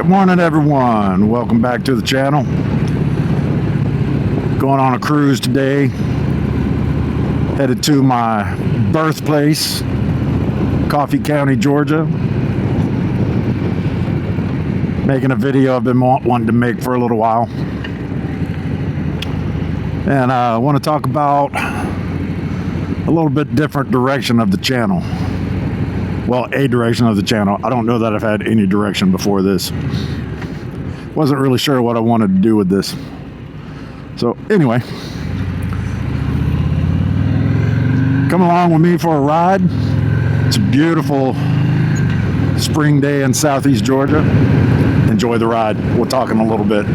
Morning everyone, welcome back to the channel. Going on a cruise today, headed to my birthplace, Coffee County, Georgia. Making a video I've been wanting to make for a little while, and I want to talk about a little bit different direction of the channel. Well, a direction of the channel. I don't know that I've had any direction before this. Wasn't really sure what I wanted to do with this. So anyway, come along with me for a ride. It's a beautiful spring day in southeast Georgia. Enjoy the ride. We'll talk in a little bit.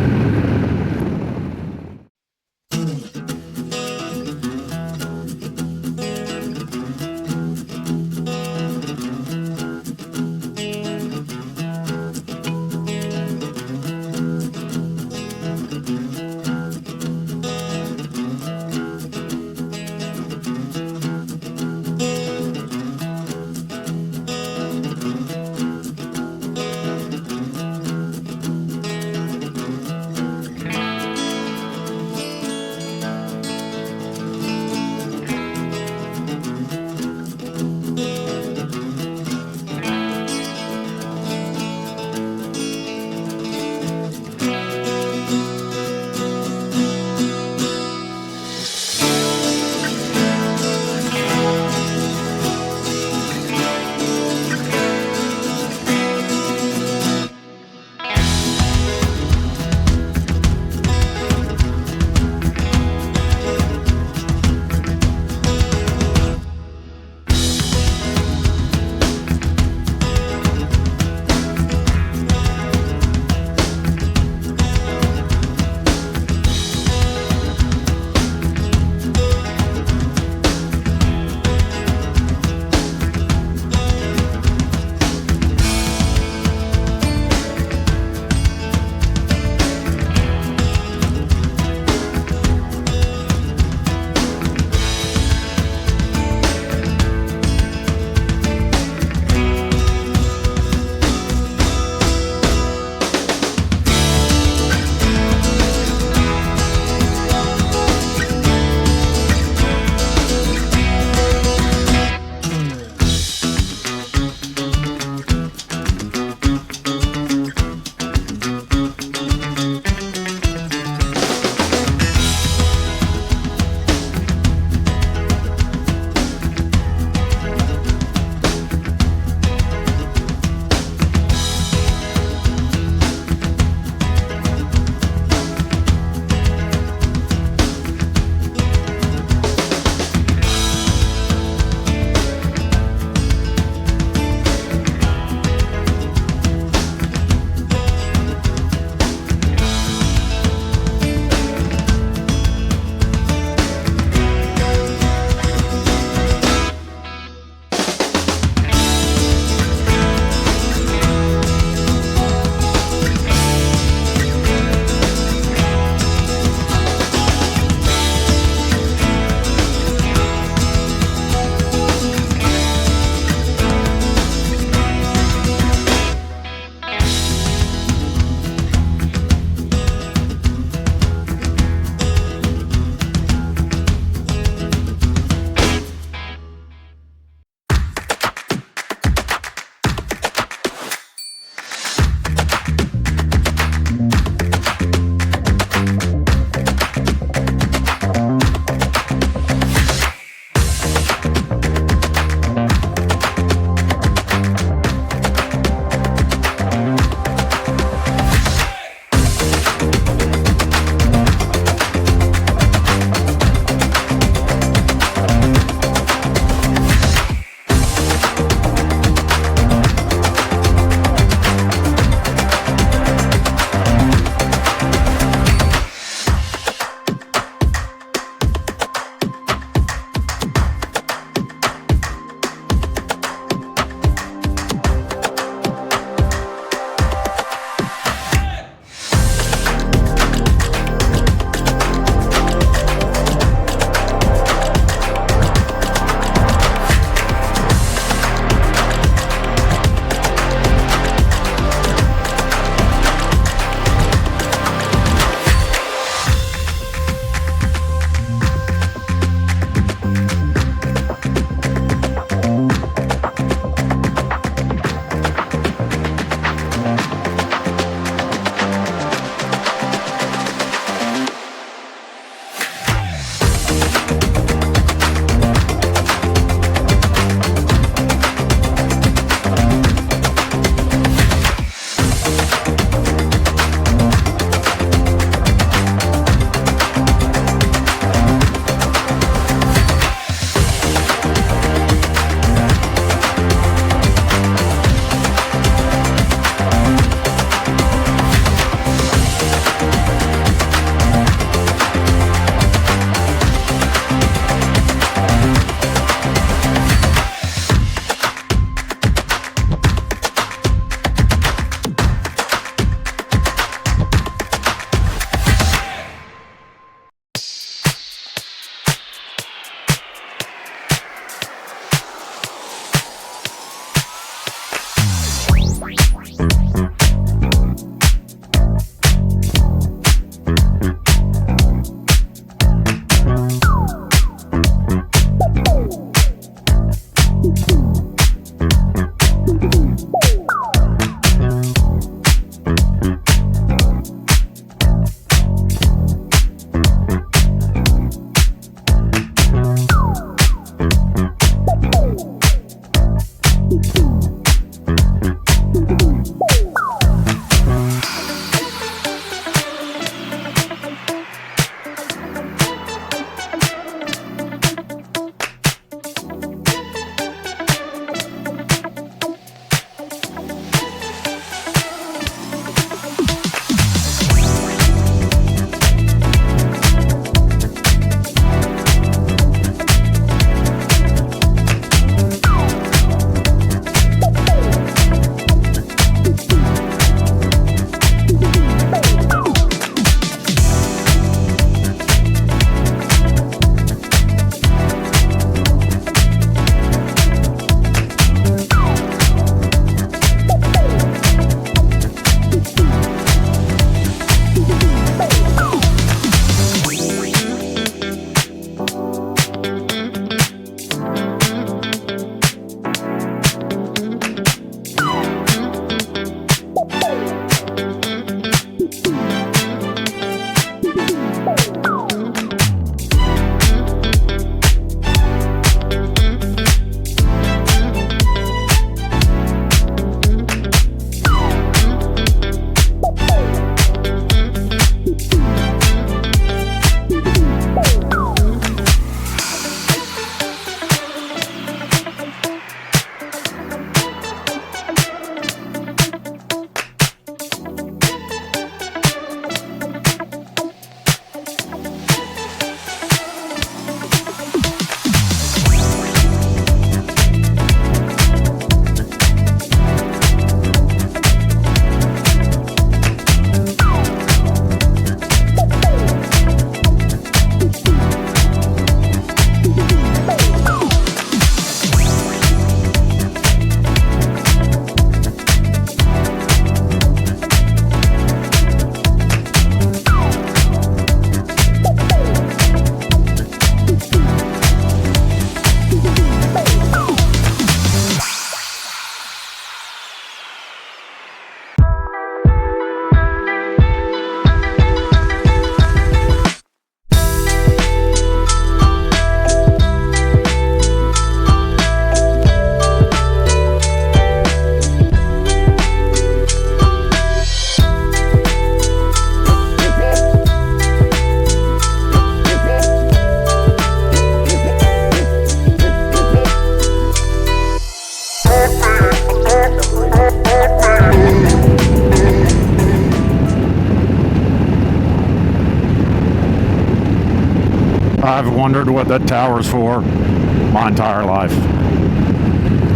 I've wondered what that tower's for my entire life.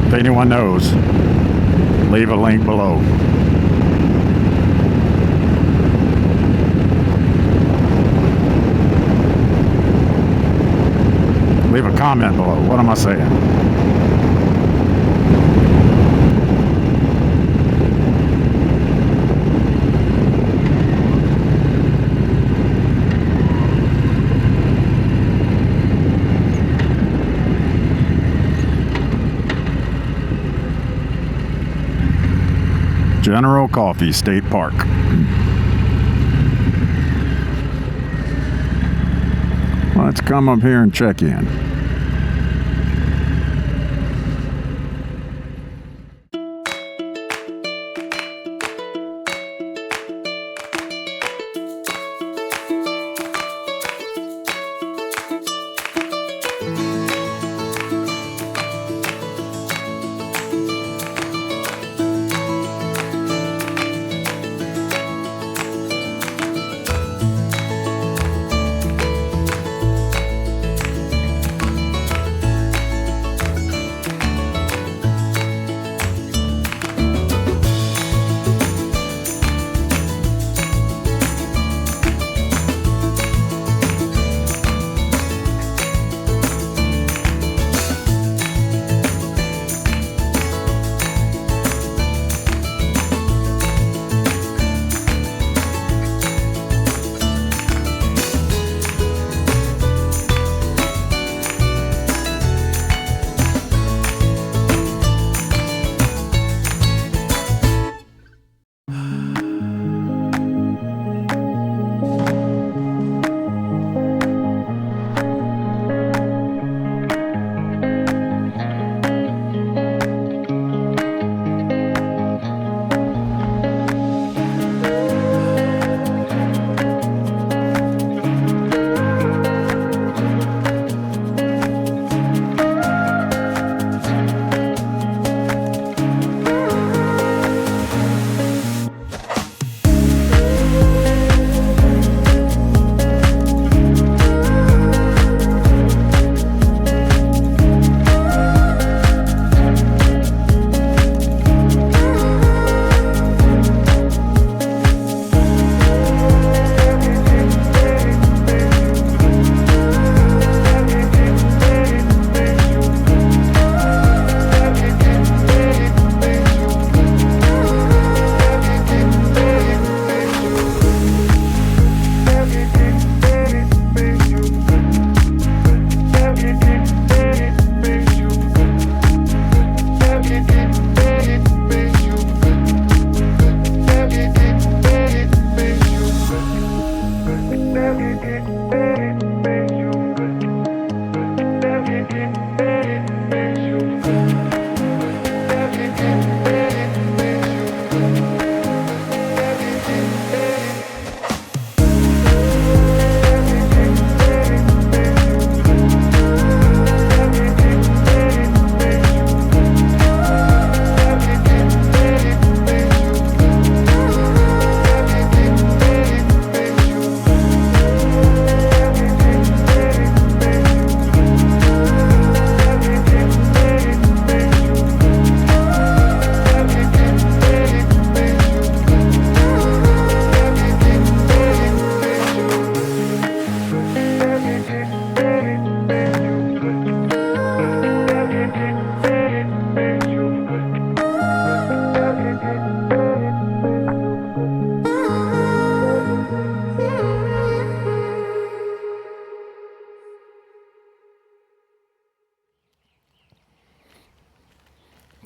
If anyone knows, leave a link below. Leave a comment below. What am I saying? General Coffee State Park. Let's come up here and check in.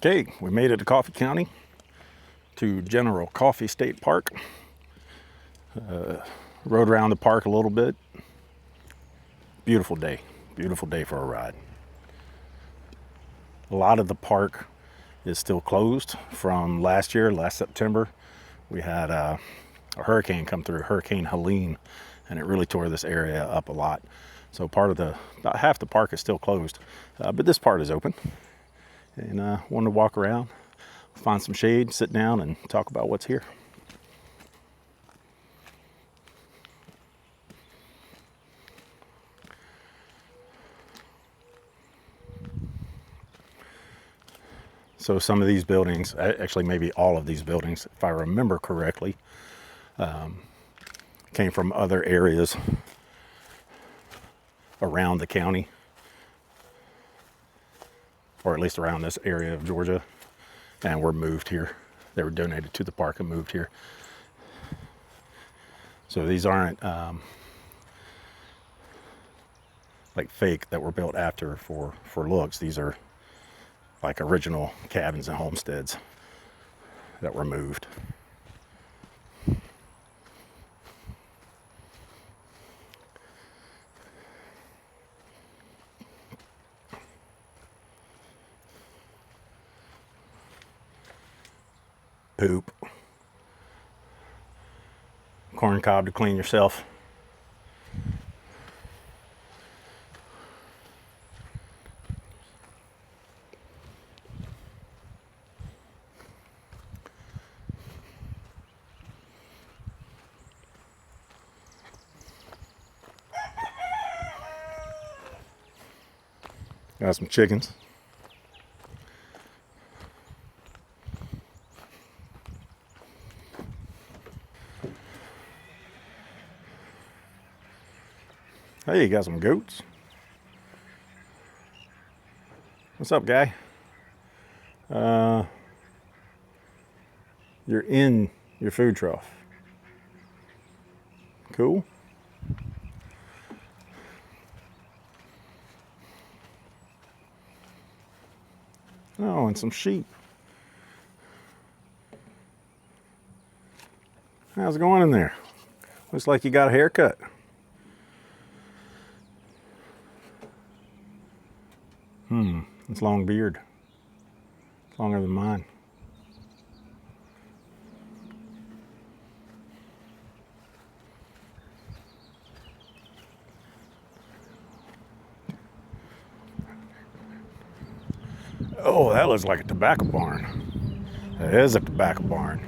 Okay, we made it to Coffee County, to General Coffee State Park. Rode around the park a little bit. Beautiful day for a ride. A lot of the park is still closed from last September. We had a hurricane come through, Hurricane Helene, and it really tore this area up a lot. So about half the park is still closed, but this part is open. And wanted to walk around, find some shade, sit down, and talk about what's here. So some of these buildings, actually maybe all of these buildings, if I remember correctly, came from other areas around the county, or at least around this area of Georgia, and were moved here. They were donated to the park and moved here. So these aren't like fake that were built after for looks. These are like original cabins and homesteads that were moved. Poop. Corn cob to clean yourself. Got some chickens. Hey, you got some goats. What's up, guy? You're in your food trough. Cool. Oh, and some sheep. How's it going in there? Looks like you got a haircut. It's long beard. It's longer than mine. Oh, that looks like a tobacco barn. That is a tobacco barn.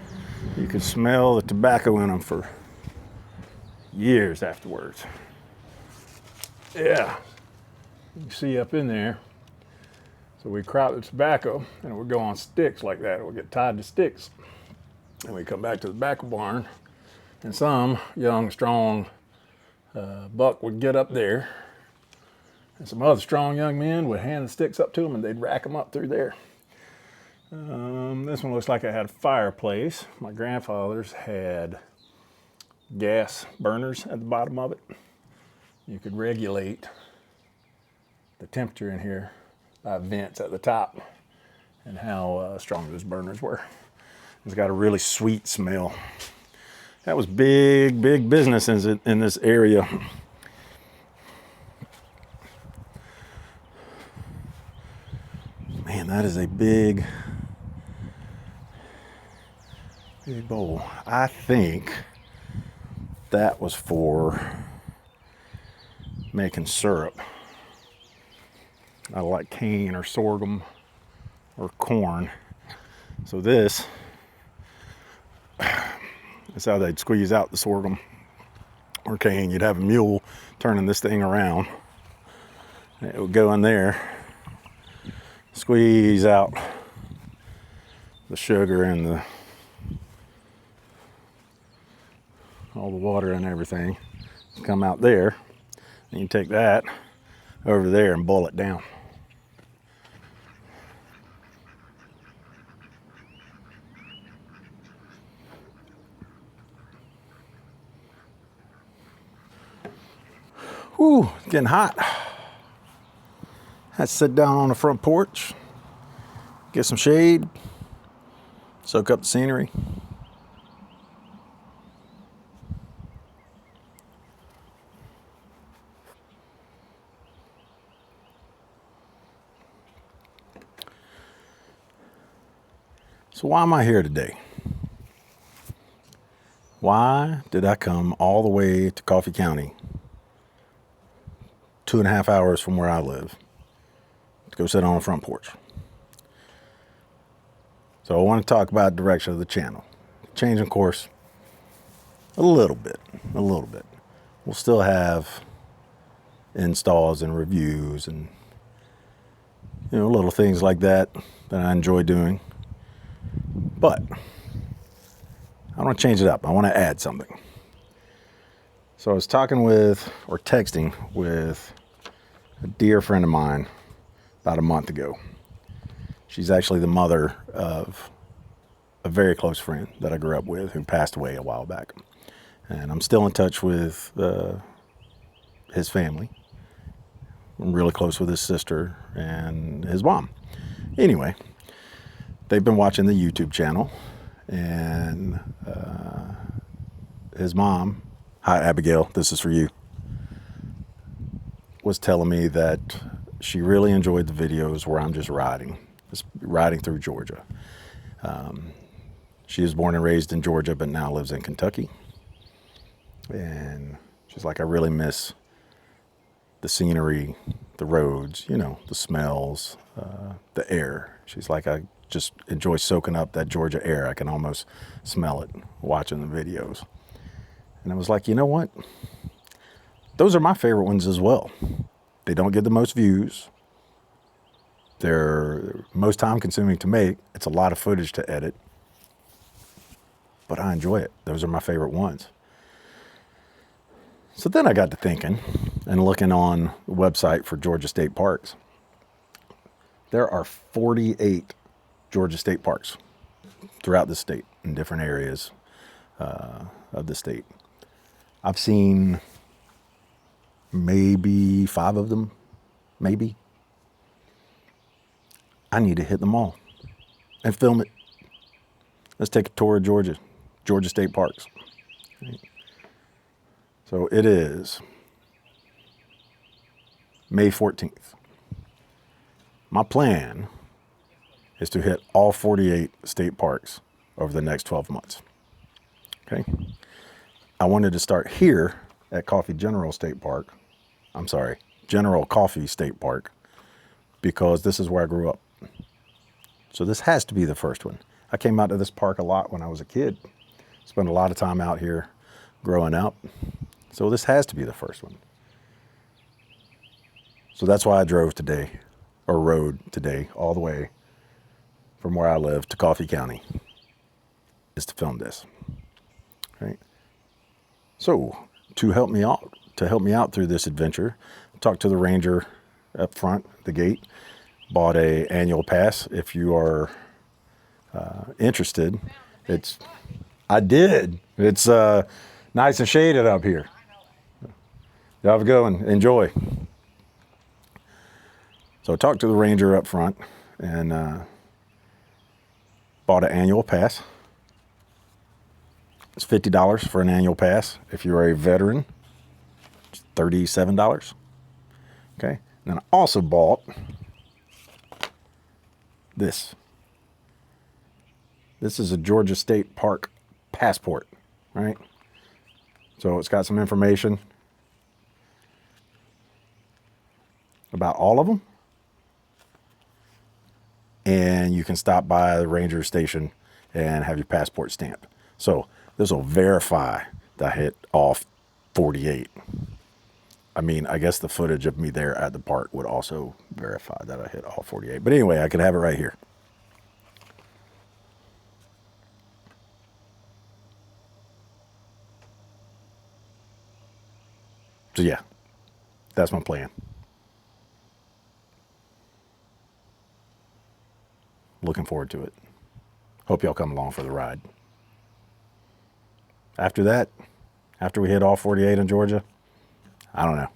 You can smell the tobacco in them for years afterwards. Yeah, you see up in there. So we crop the tobacco and it would go on sticks like that. It would get tied to sticks. And we come back to the tobacco barn and some young, strong buck would get up there and some other strong young men would hand the sticks up to them and they'd rack them up through there. This one looks like it had a fireplace. My grandfather's had gas burners at the bottom of it. You could regulate the temperature in here by vents at the top and how strong those burners were. It's got a really sweet smell. That was big business in this area. Man, that is a big bowl. I think that was for making syrup. I like cane or sorghum or corn. So this is how they'd squeeze out the sorghum or cane. You'd have a mule turning this thing around. It would go in there, squeeze out the sugar and all the water and everything. Come out there, and you take that over there and boil it down. Whew, it's getting hot. Let's sit down on the front porch, get some shade, soak up the scenery. So why am I here today? Why did I come all the way to Coffee County, 2.5 hours from where I live, to go sit on the front porch? So I want to talk about direction of the channel. Changing course a little bit. We'll still have installs and reviews and, little things like that I enjoy doing. But I want to change it up. I want to add something. So I was texting with a dear friend of mine about a month ago. She's actually the mother of a very close friend that I grew up with who passed away a while back. And I'm still in touch with his family. I'm really close with his sister and his mom. Anyway, they've been watching the YouTube channel, and his mom, hi Abigail, this is for you, was telling me that she really enjoyed the videos where I'm just riding through Georgia. She was born and raised in Georgia, but now lives in Kentucky. And she's like, I really miss the scenery, the roads, the smells, the air. She's like, I just enjoy soaking up that Georgia air. I can almost smell it watching the videos. And I was like, you know what? Those are my favorite ones as well. They don't get the most views. They're most time consuming to make. It's a lot of footage to edit. But I enjoy it. Those are my favorite ones. So then I got to thinking and looking on the website for Georgia State Parks. There are 48 Georgia State Parks throughout the state in different areas of the state. I've seen maybe 5 of them, maybe. I need to hit them all and film it. Let's take a tour of Georgia State Parks. So it is May 14th. My plan is to hit all 48 state parks over the next 12 months. Okay. I wanted to start here at General Coffee State Park, because this is where I grew up. So this has to be the first one. I came out to this park a lot when I was a kid. Spent a lot of time out here growing up. So this has to be the first one. So that's why I rode today all the way from where I live to Coffee County, is to film this. Right? So to help me out through this adventure, I talked to the ranger up front, the gate, bought an annual pass. If you are interested, I did. It's nice and shaded up here. You have a go and enjoy. So I talked to the ranger up front and bought an annual pass. It's $50 for an annual pass. If you're a veteran, it's $37. Okay. And then I also bought this. This is a Georgia State Park passport, right? So it's got some information about all of them. And you can stop by the ranger station and have your passport stamped. So this will verify that I hit all 48. I mean, I guess the footage of me there at the park would also verify that I hit all 48. But anyway, I could have it right here. So yeah, that's my plan. Looking forward to it. Hope y'all come along for the ride. After that, after we hit all 48 in Georgia, I don't know.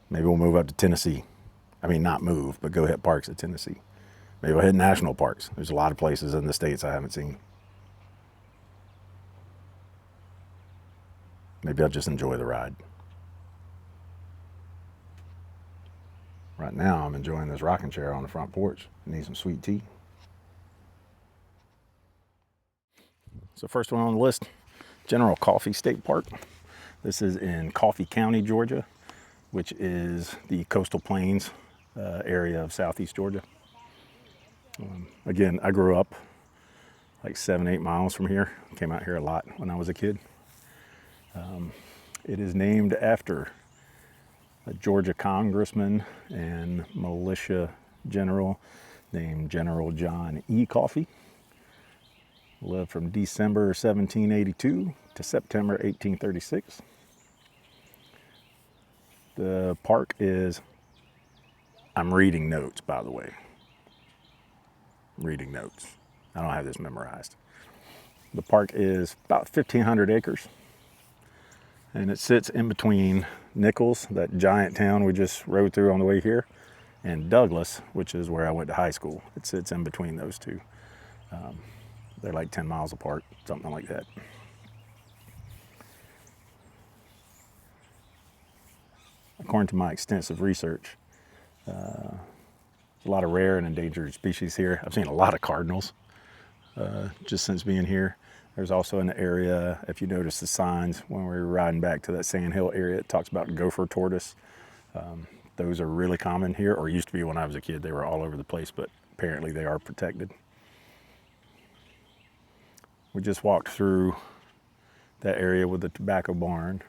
Maybe we'll move up to Tennessee. I mean, not move, but go hit parks at Tennessee. Maybe we'll hit national parks. There's a lot of places in the States I haven't seen. Maybe I'll just enjoy the ride. Right now, I'm enjoying this rocking chair on the front porch. Need some sweet tea. So first one on the list, General Coffee State Park. This is in Coffee County, Georgia, which is the coastal plains area of southeast Georgia. Again, I grew up like 7-8 miles from here. Came out here a lot when I was a kid. It is named after a Georgia congressman and militia general named General John E. Coffee. Lived from December 1782 to September 1836. The park is, I'm reading notes, by the way. Reading notes. I don't have this memorized. The park is about 1,500 acres. And it sits in between Nichols, that giant town we just rode through on the way here, and Douglas, which is where I went to high school. It sits in between those two. They're like 10 miles apart, something like that. According to my extensive research, there's a lot of rare and endangered species here. I've seen a lot of cardinals just since being here. There's also an area, if you notice the signs when we were riding back to that Sand Hill area, it talks about gopher tortoise. Those are really common here, or used to be when I was a kid. They were all over the place, but apparently they are protected. We just walked through that area with the tobacco barn.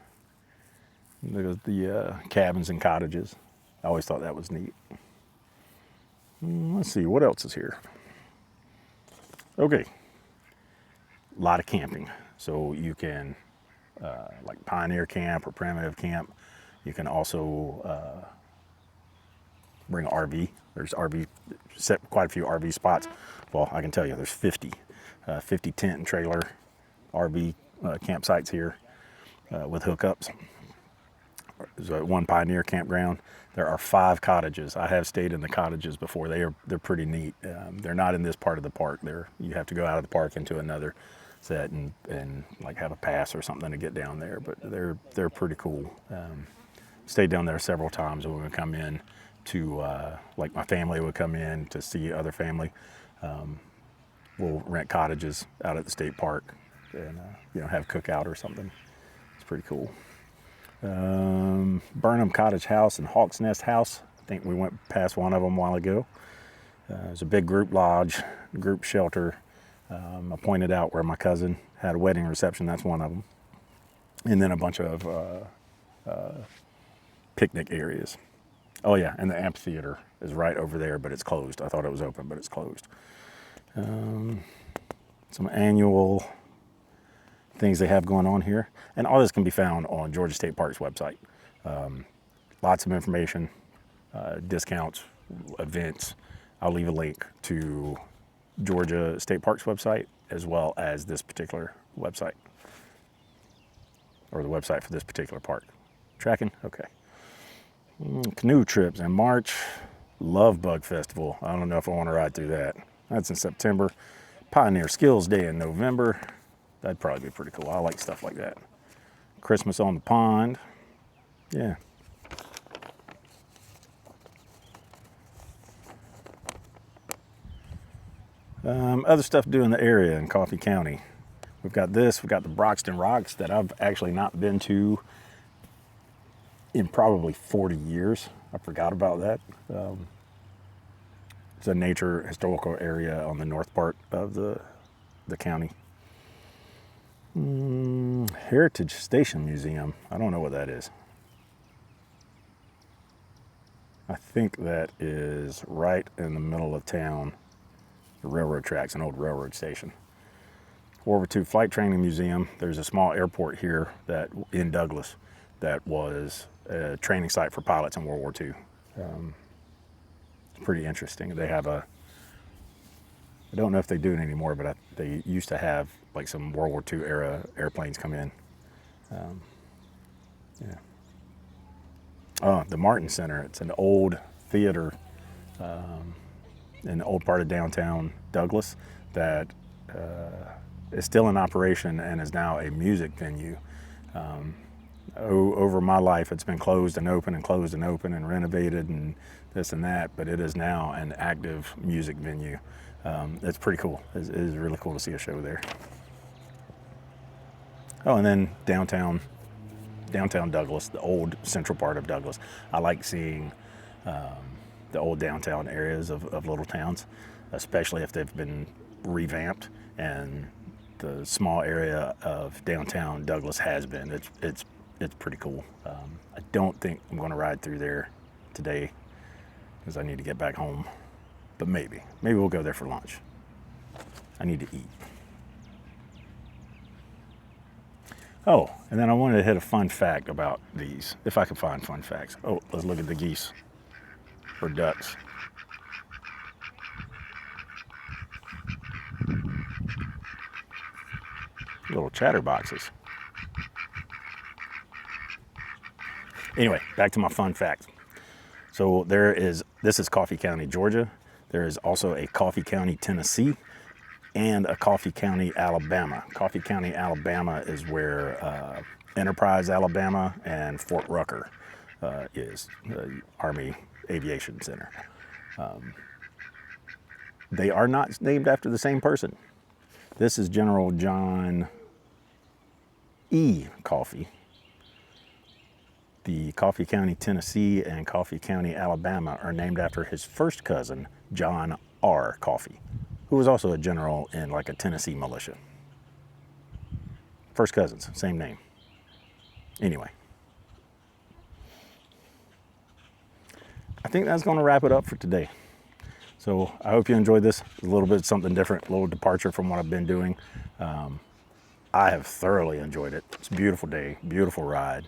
There's the cabins and cottages. I always thought that was neat. Let's see, what else is here? Okay. A lot of camping. So you can, like pioneer camp or primitive camp. You can also bring an RV. There's quite a few RV spots. Well, I can tell you there's 50 tent and trailer RV campsites here with hookups. There's one pioneer campground. There are 5 cottages. I have stayed in the cottages before. They're pretty neat. They're not in this part of the park. You have to go out of the park into another set and like have a pass or something to get down there. But they're pretty cool. Stayed down there several times. We would come in to like my family would come in to see other family. We'll rent cottages out at the state park and have a cookout or something. It's pretty cool. Burnham Cottage House and Hawk's Nest House. I think we went past one of them a while ago. There's a big group lodge, group shelter. I pointed out where my cousin had a wedding reception. That's one of them. And then a bunch of picnic areas. Oh yeah, and the amphitheater is right over there, but it's closed. I thought it was open, but it's closed. Some annual things they have going on here. And all this can be found on Georgia State Park's website. Lots of information, discounts, events. I'll leave a link to Georgia State Park's website as well as this particular website, or the website for this particular park. Tracking? Okay. Canoe trips in March. Love Bug Festival. I don't know if I want to ride through that. That's in September. Pioneer Skills Day in November. That'd probably be pretty cool. I like stuff like that. Christmas on the Pond. Yeah. Other stuff to do in the area in Coffee County. We've got this. We've got the Broxton Rocks that I've actually not been to in probably 40 years. I forgot about that. It's a nature historical area on the north part of the county. Heritage Station Museum. I don't know what that is. I think that is right in the middle of town. The railroad tracks, an old railroad station. World War II Flight Training Museum. There's a small airport here in Douglas that was a training site for pilots in World War II. It's pretty interesting. They have I don't know if they do it anymore, but they used to have like some World War II era airplanes come in. Yeah. Oh, the Martin Center. It's an old theater. in the old part of downtown Douglas that is still in operation and is now a music venue. Over my life, it's been closed and open and closed and open and renovated and this and that, but it is now an active music venue. It's pretty cool. It is really cool to see a show there. Oh, and then downtown Douglas, the old central part of Douglas. I like seeing the old downtown areas of little towns, especially if they've been revamped, and the small area of downtown Douglas has been. It's pretty cool. I don't think I'm going to ride through there today because I need to get back home, but maybe we'll go there for lunch. I need to eat. Oh, and then I wanted to hit a fun fact about these, if I could find fun facts. Oh, let's look at the geese or ducks. Little chatterboxes. Anyway, back to my fun fact. So this is Coffee County, Georgia. There is also a Coffee County, Tennessee, and a Coffee County, Alabama. Coffee County, Alabama is where Enterprise, Alabama, and Fort Rucker is, the Army Aviation Center. They are not named after the same person. This is General John E. Coffee. The Coffee County, Tennessee, and Coffee County, Alabama are named after his first cousin, John R. Coffee, who was also a general in like a Tennessee militia. First cousins, same name. Anyway, I think that's going to wrap it up for today. So I hope you enjoyed this. A little bit something different, a little departure from what I've been doing. I have thoroughly enjoyed it. It's a beautiful day, beautiful ride,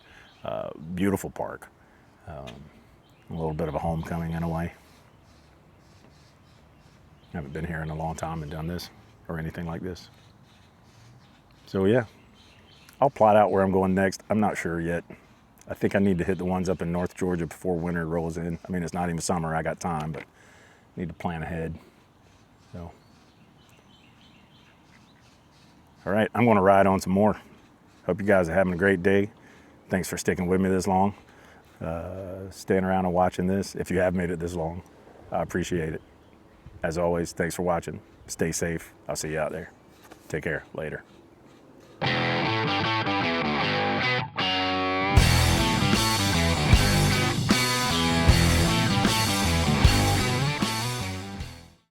beautiful park. A little bit of a homecoming in a way. I haven't been here in a long time and done this or anything like this. So yeah, I'll plot out where I'm going next. I'm not sure yet. I think I need to hit the ones up in North Georgia before winter rolls in. I mean, it's not even summer, I got time, but I need to plan ahead. So, all right, I'm gonna ride on some more. Hope you guys are having a great day. Thanks for sticking with me this long. Staying around and watching this. If you have made it this long, I appreciate it. As always, thanks for watching. Stay safe. I'll see you out there. Take care. Later.